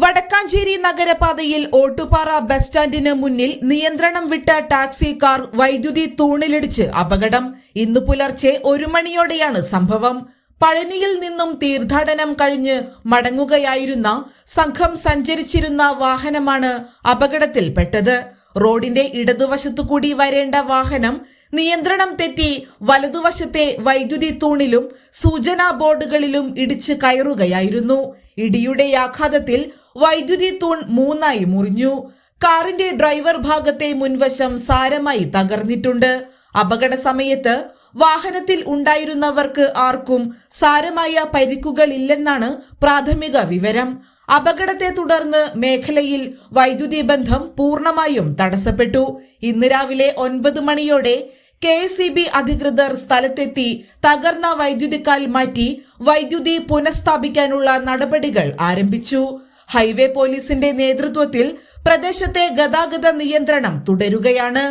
Vadakkanchery നഗരപാതയിൽ Ottupara bus സ്റ്റാൻഡിന് മുന്നിൽ നിയന്ത്രണം വിട്ട ടാക്സി കാർ വൈദ്യുതി തൂണിലിടിച്ച് അപകടം. ഇന്ന് പുലർച്ചെ 1 മണിയോടെയാണ് സംഭവം. പഴനിയിൽ നിന്നും തീർത്ഥാടനം കഴിഞ്ഞ് മടങ്ങുകയായിരുന്ന സംഘം സഞ്ചരിച്ചിരുന്ന വാഹനമാണ് അപകടത്തിൽപ്പെട്ടത്. റോഡിന്റെ ഇടതുവശത്തുകൂടി വരേണ്ട വാഹനം നിയന്ത്രണം തെറ്റി വലതുവശത്തെ വൈദ്യുതി തൂണിലും സൂചനാ ബോർഡുകളിലും ഇടിച്ച് കയറുകയായിരുന്നു. ഇടിയുടെ ആഘാതത്തിൽ വൈദ്യുതി തൂൺ 3ആയി മുറിഞ്ഞു. കാറിന്റെ ഡ്രൈവർ ഭാഗത്തെ മുൻവശം സാരമായി തകർന്നിട്ടുണ്ട്. അപകട സമയത്ത് വാഹനത്തിൽ ഉണ്ടായിരുന്നവർക്ക് ആർക്കും സാരമായ പരിക്കുകളില്ലെന്നാണ് പ്രാഥമിക വിവരം. അപകടത്തെ തുടർന്ന് മേഖലയിൽ വൈദ്യുതി ബന്ധം പൂർണ്ണമായും തടസ്സപ്പെട്ടു. ഇന്ന് രാവിലെ 9 മണിയോടെ KSEB അധികൃതർ സ്ഥലത്തെത്തി തകർന്ന വൈദ്യുതിക്കാൽ മാറ്റി വൈദ്യുതി പുനഃസ്ഥാപിക്കാനുള്ള നടപടികൾ ആരംഭിച്ചു. ഹൈവേ പോലീസിന്റെ നേതൃത്വത്തിൽ പ്രദേശത്തെ ഗതാഗത നിയന്ത്രണം തുടരുകയാണ്.